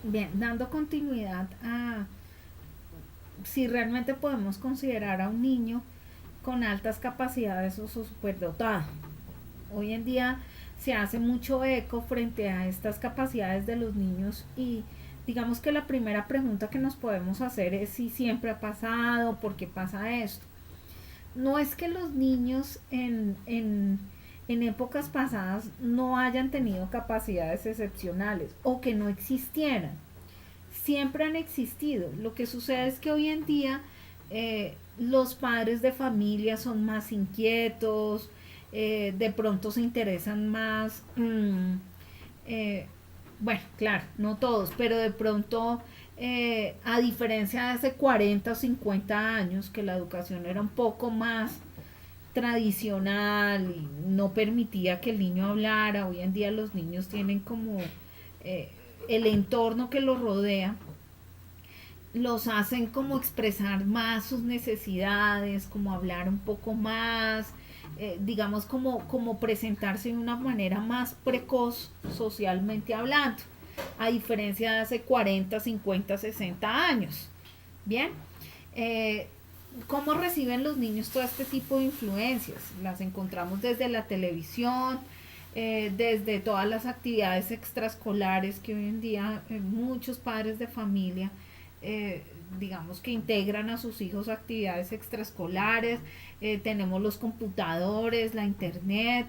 Bien, dando continuidad a si realmente podemos considerar a un niño con altas capacidades o superdotado. Hoy en día se hace mucho eco frente a estas capacidades de los niños y digamos que la primera pregunta que nos podemos hacer es si siempre ha pasado, por qué pasa esto. No es que los niños en épocas pasadas no hayan tenido capacidades excepcionales o que no existieran, siempre han existido. Lo que sucede es que hoy en día los padres de familia son más inquietos, de pronto se interesan más, bueno, claro, no todos, pero de pronto, a diferencia de hace 40 o 50 años, que la educación era un poco más tradicional y no permitía que el niño hablara, hoy en día los niños tienen como eh, el entorno que los rodea los hacen como expresar más sus necesidades, como hablar un poco más, digamos como presentarse de una manera más precoz socialmente hablando, a diferencia de hace 40, 50, 60 años. Bien, eh, ¿cómo reciben los niños todo este tipo de influencias? Las encontramos desde la televisión, desde todas las actividades extraescolares que hoy en día muchos padres de familia eh, digamos que integran a sus hijos a actividades extraescolares, tenemos los computadores, la internet,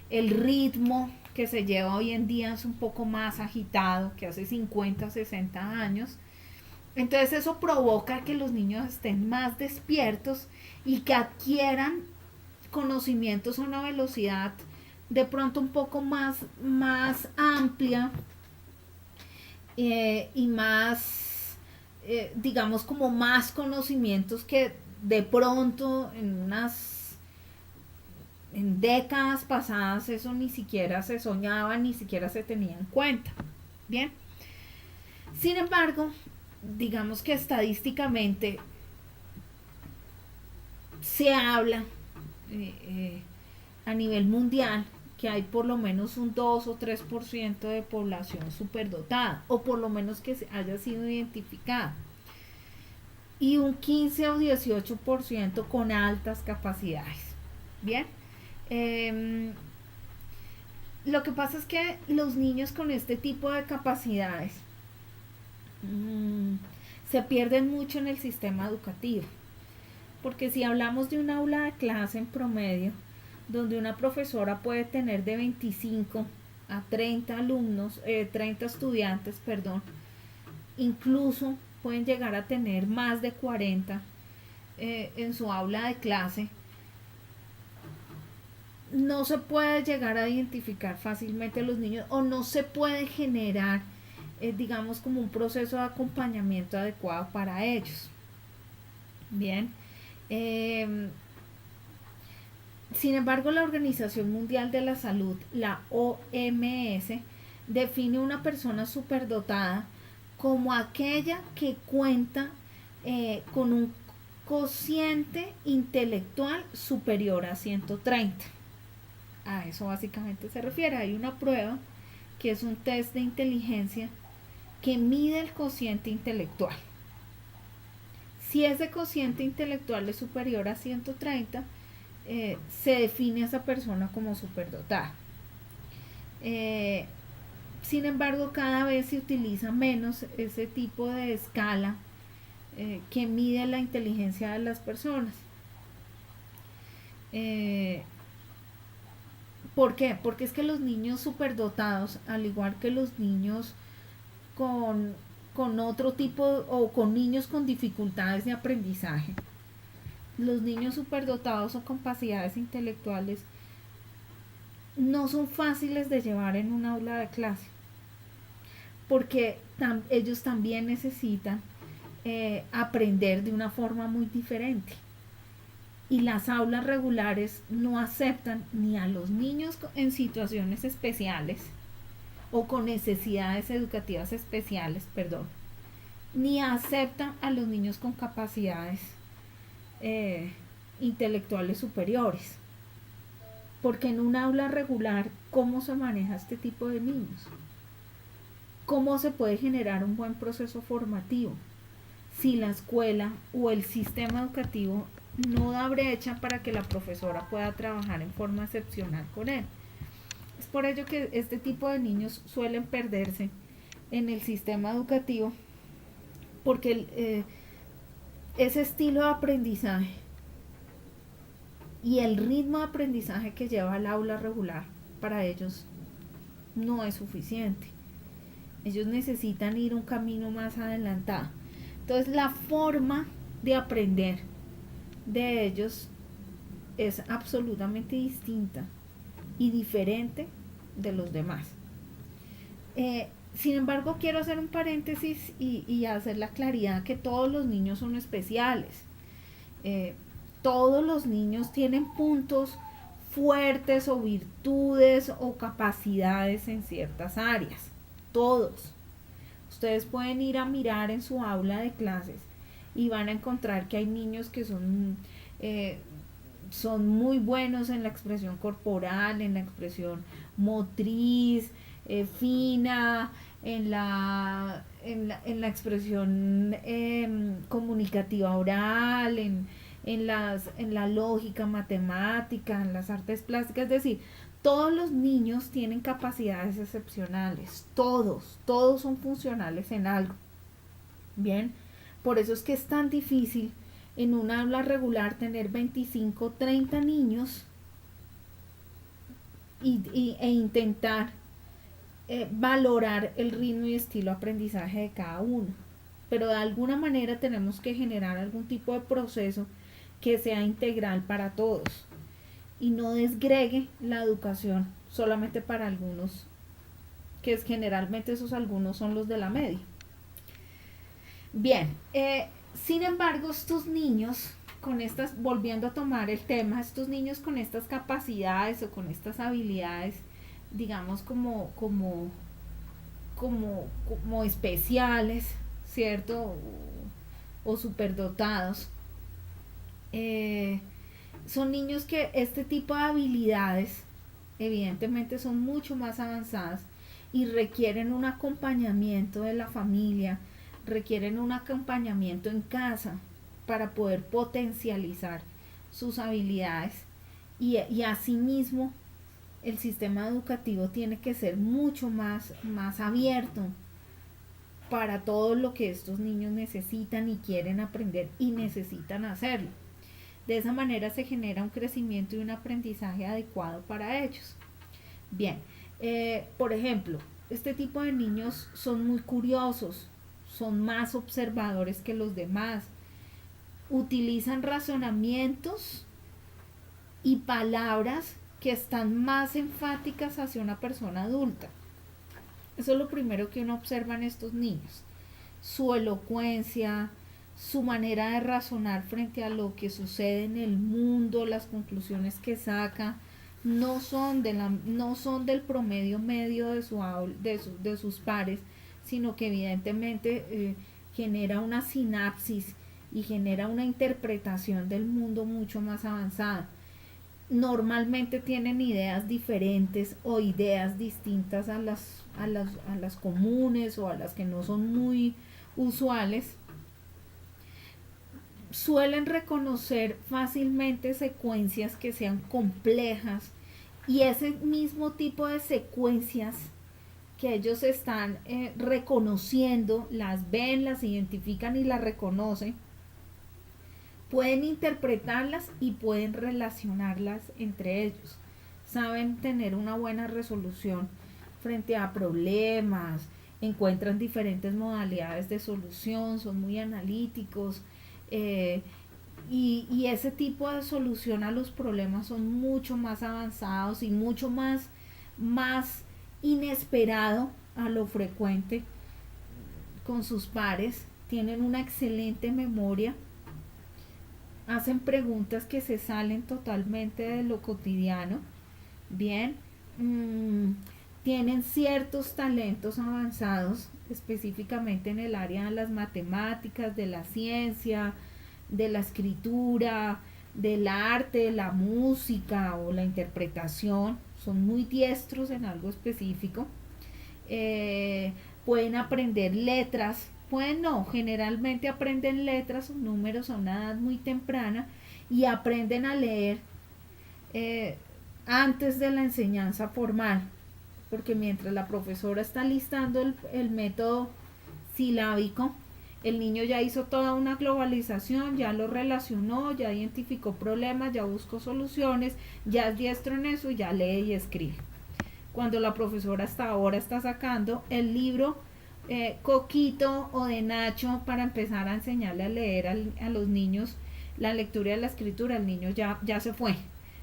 el ritmo que se lleva hoy en día es un poco más agitado que hace 50, 60 años. Entonces eso provoca que los niños estén más despiertos y que adquieran conocimientos a una velocidad de pronto un poco más amplia y más, digamos, como más conocimientos que de pronto en décadas pasadas eso ni siquiera se soñaba, ni siquiera se tenía en cuenta. Bien, sin embargo, digamos que estadísticamente se habla a nivel mundial que hay por lo menos un 2 o 3% de población superdotada, o por lo menos que haya sido identificada, y un 15 o 18% con altas capacidades. Bien, eh, lo que pasa es que los niños con este tipo de capacidades mmm, se pierden mucho en el sistema educativo. Porque si hablamos de un aula de clase en promedio, donde una profesora puede tener de 25 a 30 alumnos, 30 estudiantes, perdón, incluso pueden llegar a tener más de 40 en su aula de clase, no se puede llegar a identificar fácilmente a los niños o no se puede generar, digamos, como un proceso de acompañamiento adecuado para ellos. Bien, eh, sin embargo, la Organización Mundial de la Salud, la OMS, define una persona superdotada como aquella que cuenta con un cociente intelectual superior a 130. A eso básicamente se refiere. Hay una prueba que es un test de inteligencia que mide el cociente intelectual. Si ese cociente intelectual es superior a 130, se define a esa persona como superdotada. Eh, Sin embargo, cada vez se utiliza menos ese tipo de escala que mide la inteligencia de las personas. Eh, ¿Por qué? Porque es que los niños superdotados, al igual que los niños con, con otro tipo o con niños con dificultades de aprendizaje, los niños superdotados o con capacidades intelectuales no son fáciles de llevar en un aula de clase, porque ellos también necesitan aprender de una forma muy diferente. Y las aulas regulares no aceptan ni a los niños en situaciones especiales o con necesidades educativas especiales, perdón, ni aceptan a los niños con capacidades eh, intelectuales superiores. Porque en un aula regular, ¿cómo se maneja este tipo de niños? ¿Cómo se puede generar un buen proceso formativo? Si la escuela o el sistema educativo no da brecha para que la profesora pueda trabajar en forma excepcional con él. Es por ello que este tipo de niños suelen perderse en el sistema educativo porque ese estilo de aprendizaje y el ritmo de aprendizaje que lleva al aula regular para ellos no es suficiente. Ellos necesitan ir un camino más adelantado. Entonces la forma de aprender de ellos es absolutamente distinta y diferente de los demás. Sin embargo, quiero hacer un paréntesis y hacer la claridad que todos los niños son especiales. Todos los niños tienen puntos fuertes o virtudes o capacidades en ciertas áreas. Todos. Ustedes pueden ir a mirar en su aula de clases y van a encontrar que hay niños que son muy buenos en la expresión corporal, en la expresión motriz, fina, en la expresión comunicativa oral, en la lógica matemática, en las artes plásticas. Es decir, todos los niños tienen capacidades excepcionales, todos son funcionales en algo. Bien, por eso es que es tan difícil en un aula regular tener 25, 30 niños e intentar valorar el ritmo y estilo de aprendizaje de cada uno. Pero de alguna manera tenemos que generar algún tipo de proceso que sea integral para todos y no desgregue la educación solamente para algunos, que es generalmente esos algunos son los de la media. Bien, sin embargo, estos niños con estas, volviendo a tomar el tema, estos niños con estas capacidades o con estas habilidades, digamos como especiales, ¿cierto? O superdotados, son niños que este tipo de habilidades evidentemente son mucho más avanzadas y requieren un acompañamiento de la familia, requieren un acompañamiento en casa para poder potencializar sus habilidades y asimismo el sistema educativo tiene que ser mucho más abierto para todo lo que estos niños necesitan y quieren aprender y necesitan hacerlo. De esa manera se genera un crecimiento y un aprendizaje adecuado para ellos. Bien, por ejemplo, este tipo de niños son muy curiosos, son más observadores que los demás, utilizan razonamientos y palabras que están más enfáticas hacia una persona adulta. Eso es lo primero que uno observa en estos niños. Su elocuencia, su manera de razonar frente a lo que sucede en el mundo, las conclusiones que saca, no son del promedio medio de sus pares, sino que evidentemente genera una sinapsis y genera una interpretación del mundo mucho más avanzada. Normalmente tienen ideas diferentes o ideas distintas a las comunes o a las que no son muy usuales. Suelen reconocer fácilmente secuencias que sean complejas y ese mismo tipo de secuencias que ellos están reconociendo, las ven, las identifican y las reconocen, pueden interpretarlas y pueden relacionarlas entre ellos. Saben tener una buena resolución frente a problemas, encuentran diferentes modalidades de solución, son muy analíticos, y ese tipo de solución a los problemas son mucho más avanzados y mucho más inesperado a lo frecuente con sus pares. Tienen una excelente memoria, hacen preguntas que se salen totalmente de lo cotidiano. Bien, tienen ciertos talentos avanzados, específicamente en el área de las matemáticas, de la ciencia, de la escritura, del arte, la música o la interpretación. Son muy diestros en algo específico. pueden aprender letras, pueden no, generalmente aprenden letras o números a una edad muy temprana y aprenden a leer eh, antes de la enseñanza formal, porque mientras la profesora está listando el método silábico, el niño ya hizo toda una globalización, ya lo relacionó, ya identificó problemas, ya buscó soluciones, ya es diestro en eso y ya lee y escribe. Cuando la profesora hasta ahora está sacando el libro Coquito o de Nacho para empezar a enseñarle a leer a los niños la lectura y la escritura, el niño ya se fue,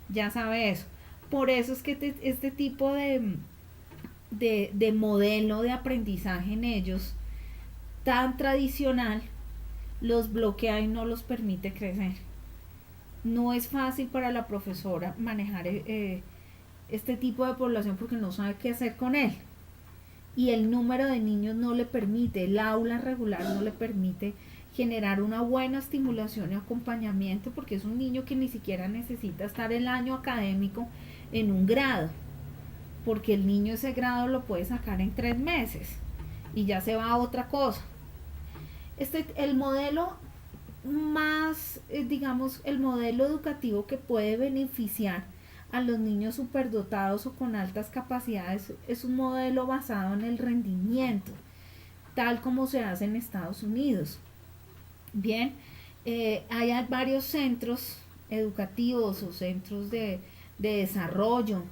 ya sabe eso. Por eso es que este tipo de modelo de aprendizaje en ellos tan tradicional los bloquea y no los permite crecer. No es fácil para la profesora manejar este tipo de población porque no sabe qué hacer con él. Y el número de niños no le permite, el aula regular no le permite generar una buena estimulación y acompañamiento porque es un niño que ni siquiera necesita estar el año académico en un grado, porque el niño ese grado lo puede sacar en 3 meses y ya se va a otra cosa. El modelo más, digamos, el modelo educativo que puede beneficiar a los niños superdotados o con altas capacidades es un modelo basado en el rendimiento, tal como se hace en Estados Unidos. Bien, hay varios centros educativos o centros de desarrollo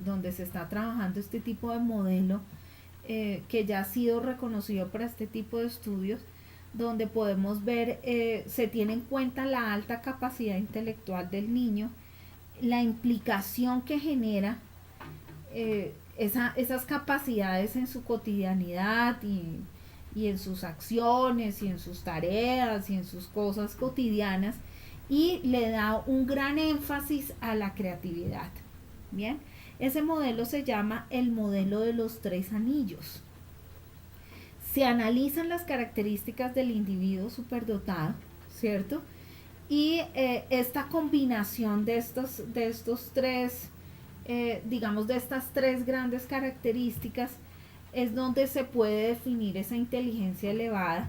donde se está trabajando este tipo de modelo que ya ha sido reconocido para este tipo de estudios, donde podemos ver, se tiene en cuenta la alta capacidad intelectual del niño, la implicación que genera esas capacidades en su cotidianidad y en sus acciones y en sus tareas y en sus cosas cotidianas, y le da un gran énfasis a la creatividad. Bien, ese modelo se llama el modelo de los 3 anillos. Se analizan las características del individuo superdotado, ¿cierto? Y esta combinación de estos tres, digamos, de estas 3 grandes características es donde se puede definir esa inteligencia elevada,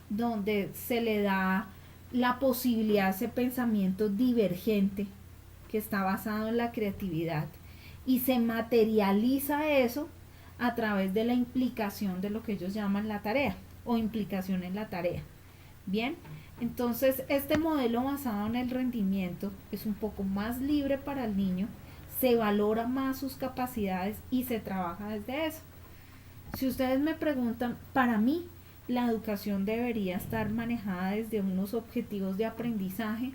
donde se le da la posibilidad a ese pensamiento divergente que está basado en la creatividad y se materializa eso a través de la implicación de lo que ellos llaman la tarea o implicación en la tarea. Bien, entonces este modelo basado en el rendimiento es un poco más libre para el niño, se valora más sus capacidades y se trabaja desde eso. Si ustedes me preguntan, para mí la educación debería estar manejada desde unos objetivos de aprendizaje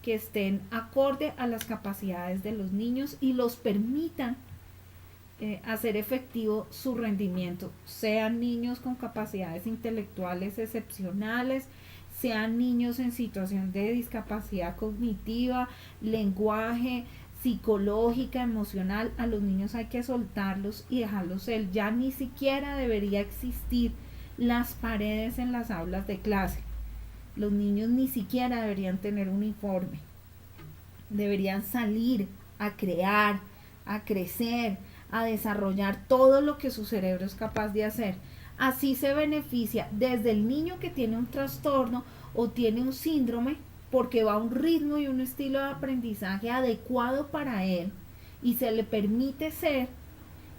que estén acorde a las capacidades de los niños y los permitan hacer efectivo su rendimiento, sean niños con capacidades intelectuales excepcionales, sean niños en situación de discapacidad cognitiva, lenguaje, psicológica, emocional. A los niños hay que soltarlos y dejarlos ser. Ya ni siquiera debería existir las paredes en las aulas de clase. Los niños ni siquiera deberían tener uniforme. Deberían salir a crear, a crecer, a desarrollar todo lo que su cerebro es capaz de hacer. Así se beneficia desde el niño que tiene un trastorno o tiene un síndrome, porque va a un ritmo y un estilo de aprendizaje adecuado para él y se le permite ser.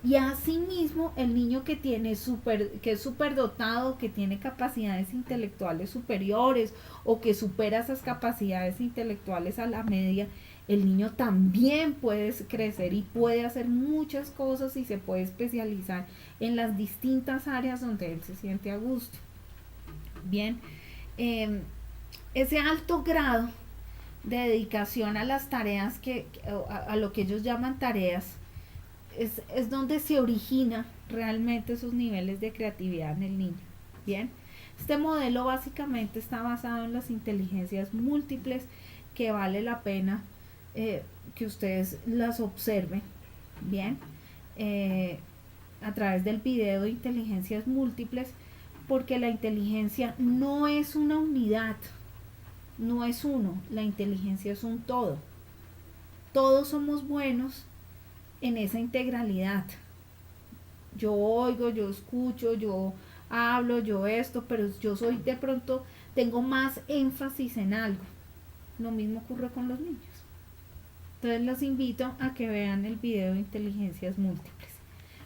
Y asimismo el niño que que es superdotado, que tiene capacidades intelectuales superiores o que supera esas capacidades intelectuales a la media, el niño también puede crecer y puede hacer muchas cosas y se puede especializar en las distintas áreas donde él se siente a gusto. Bien, ese alto grado de dedicación a las tareas, a lo que ellos llaman tareas, es donde se origina realmente esos niveles de creatividad en el niño. Bien, este modelo básicamente está basado en las inteligencias múltiples, que vale la pena que ustedes las observen. Bien, a través del video de inteligencias múltiples, porque la inteligencia no es una unidad, no es uno, la inteligencia es un todo. Todos somos buenos en esa integralidad. Yo oigo, yo escucho, yo hablo, yo esto, pero yo soy de pronto, tengo más énfasis en algo. Lo mismo ocurre con los niños. Entonces los invito a que vean el video de inteligencias múltiples.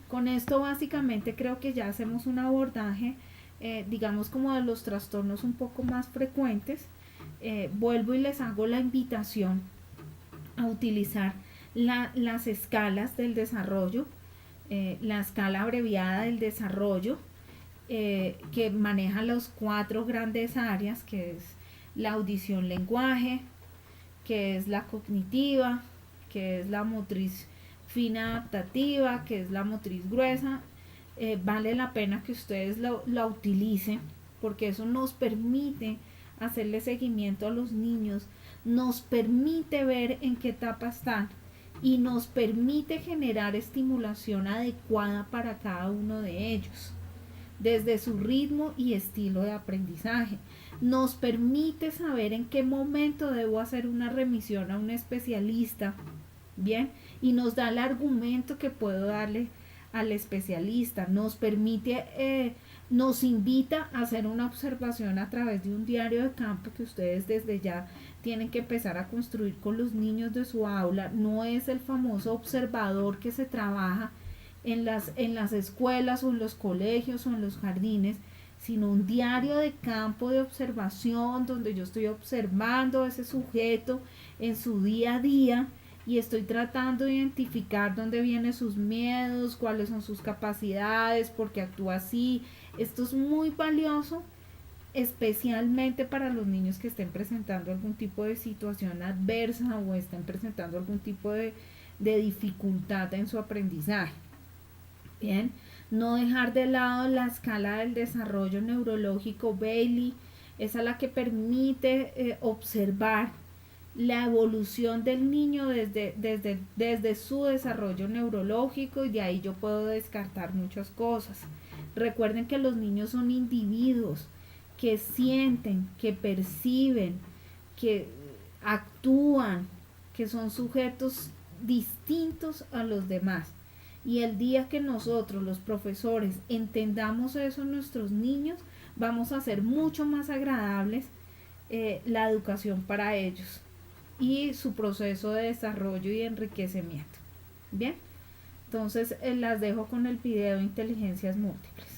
Con esto básicamente creo que ya hacemos un abordaje, digamos como de los trastornos un poco más frecuentes. Vuelvo y les hago la invitación a utilizar las escalas del desarrollo, la escala abreviada del desarrollo, que maneja los 4 grandes áreas, que es la audición lenguaje, que es la cognitiva, que es la motriz fina adaptativa, que es la motriz gruesa. Vale la pena que ustedes la utilicen porque eso nos permite hacerle seguimiento a los niños, nos permite ver en qué etapa están y nos permite generar estimulación adecuada para cada uno de ellos desde su ritmo y estilo de aprendizaje. Nos permite saber en qué momento debo hacer una remisión a un especialista, ¿bien? Y nos da el argumento que puedo darle al especialista. Nos permite, nos invita a hacer una observación a través de un diario de campo que ustedes desde ya tienen que empezar a construir con los niños de su aula. No es el famoso observador que se trabaja en las escuelas o en los colegios o en los jardines, sino un diario de campo de observación donde yo estoy observando a ese sujeto en su día a día y estoy tratando de identificar dónde vienen sus miedos, cuáles son sus capacidades, por qué actúa así. Esto es muy valioso, especialmente para los niños que estén presentando algún tipo de situación adversa o estén presentando algún tipo de dificultad en su aprendizaje. Bien, no dejar de lado la escala del desarrollo neurológico Bailey, esa es la que permite observar la evolución del niño desde su desarrollo neurológico y de ahí yo puedo descartar muchas cosas. Recuerden que los niños son individuos que sienten, que perciben, que actúan, que son sujetos distintos a los demás. Y el día que nosotros, los profesores, entendamos eso en nuestros niños, vamos a hacer mucho más agradables la educación para ellos y su proceso de desarrollo y enriquecimiento. Bien, entonces las dejo con el video de inteligencias múltiples.